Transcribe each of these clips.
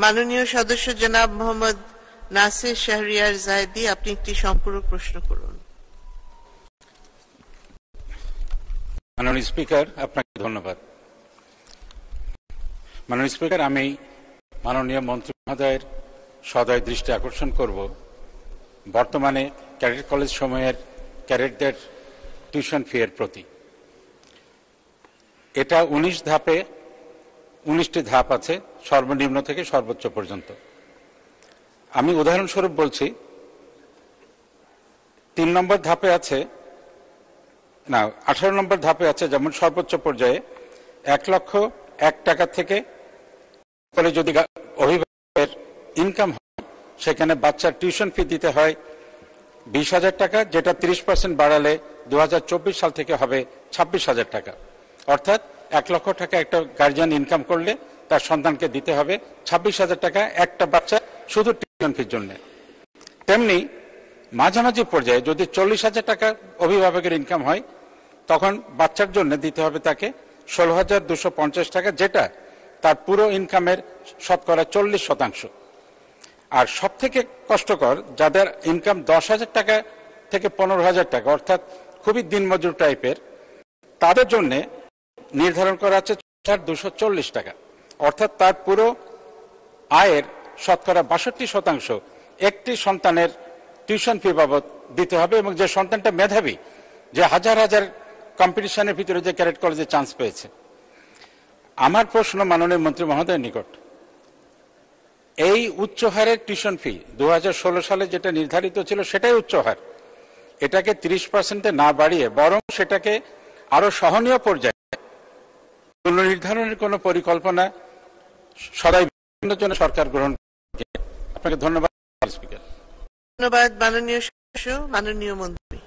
মাননীয় সদস্য জনাব মোহাম্মদ নাসির শাহরিয়ার জাহেদী, আপনি একটি সম্পূরক প্রশ্ন করুন। মাননীয় স্পিকার, আপনাকে ধন্যবাদ। মাননীয় স্পিকার, আমি মাননীয় মন্ত্রী মহোদয়ের সদয় দৃষ্টি আকর্ষণ করব বর্তমানে ক্যাডেট কলেজ সমূহের ক্যাডেটদের টিউশন ফি এর প্রতি। এটা 19টি ধাপ আছে, সর্বনিম্ন থেকে সর্বোচ্চ পর্যন্ত। আমি উদাহরণস্বরূপ বলছি, 3 নম্বর ধাপে আছে, না 18 নম্বর ধাপে আছে, যেমন সর্বোচ্চ পর্যায়ে 1,01,000 টাকা থেকে পরে যদি অভিভাবকের ইনকাম হয়, সেখানে বাচ্চার টিউশন ফি দিতে হয় 20,000 টাকা, যেটা 30% বাড়ালে 2024 সাল থেকে হবে 26,000 টাকা। অর্থাৎ 1 লক্ষ টাকা একটা গার্জিয়ান ইনকাম করলে তার সন্তানকে দিতে হবে 26,000 টাকা একটা বাচ্চা শুধু টিউশন ফির জন্য। তেমনি মাঝামাঝি পর্যায়ে যদি 40,000 টাকা অভিভাবকের ইনকাম হয়, তখন বাচ্চার জন্য দিতে হবে তাকে 16,250 টাকা, যেটা তার পুরো ইনকামের শতকরা 40%। আর সব থেকে কষ্টকর, যাদের ইনকাম 10,000 টাকা থেকে 15,000 টাকা, অর্থাৎ খুবই দিনমজুর টাইপের, তাদের জন্য নির্ধারণ করা আছে 4,240 টাকা। অর্থাৎ তার পুরো আয়ের শতকরা 62% একটি সন্তানের টিউশন ফি বাবদ দিতে হবে। এবং যে সন্তানটা মেধাবী, যে হাজার হাজার কম্পিটিশনের ভিতরে যে ক্যাডেট কলেজে চান্স পেয়েছে, আমার প্রশ্ন মাননীয় মন্ত্রী মহোদয়ের নিকট, এই উচ্চ হারের টিউশন ফি 2016 সালে যেটা নির্ধারিত ছিল সেটাই উচ্চ হার, এটাকে 30%-এ না বাড়িয়ে বরং সেটাকে আরো সহনীয় পর্যায়ে পুনর্নির্ধারণের কোন পরিকল্পনা সদাই জন্য সরকার গ্রহণ করে। আপনাকে ধন্যবাদ স্পিকার। ধন্যবাদ মাননীয় সদস্য। মাননীয় মন্ত্রী।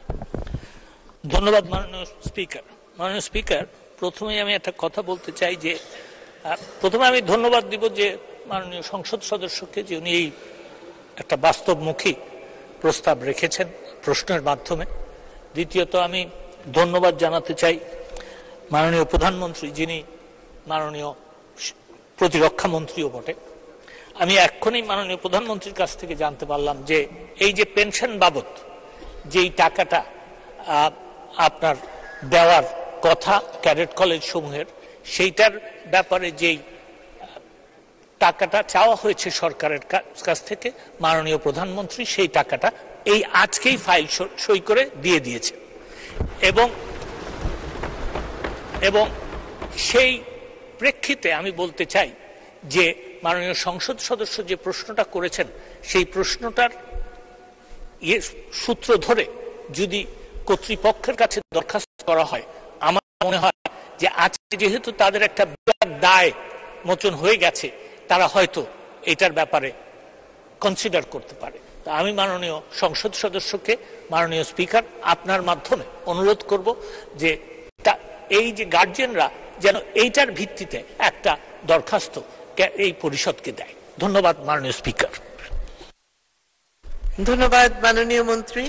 ধন্যবাদ মাননীয় স্পিকার। মাননীয় স্পিকার, প্রথমেই আমি একটা কথা বলতে চাই যে প্রথমে আমি ধন্যবাদ দিব যে মাননীয় সংসদ সদস্যকে, যে উনি এই একটা বাস্তবমুখী প্রস্তাব রেখেছেন প্রশ্নের মাধ্যমে। দ্বিতীয়ত আমি ধন্যবাদ জানাতে চাই মাননীয় প্রধানমন্ত্রী, যিনি মাননীয় প্রতিরক্ষা মন্ত্রীও বটে। আমি এক্ষুনি মাননীয় প্রধানমন্ত্রীর কাছ থেকে জানতে পারলাম যে এই যে পেনশন বাবদ যেই টাকাটা আপনার দেওয়ার কথা ক্যাডেট কলেজ সমূহের, সেইটার ব্যাপারে যেই টাকাটা চাওয়া হয়েছে সরকারের কাছ থেকে, মাননীয় প্রধানমন্ত্রী সেই টাকাটা এই আজকেই ফাইল সই করে দিয়ে দিয়েছে। এবং সেই প্রেক্ষিতে আমি বলতে চাই যে মাননীয় সংসদ সদস্য যে প্রশ্নটা করেছেন, সেই প্রশ্নটার সূত্র ধরে যদি কর্তৃপক্ষের কাছে দরখাস্ত করা হয়, আমার মনে হয় যে আজকে যেহেতু তাদের একটা বিরাট দায় মোচন হয়ে গেছে, তারা হয়তো এটার ব্যাপারে কনসিডার করতে পারে। তা আমি মাননীয় সংসদ সদস্যকে, মাননীয় স্পিকার, আপনার মাধ্যমে অনুরোধ করব যে এই যে গার্জিয়ানরা যেন এইটার ভিত্তিতে একটা দরখাস্ত এই পরিষদকে দেয়। ধন্যবাদ মাননীয় স্পিকার। ধন্যবাদ মাননীয় মন্ত্রী।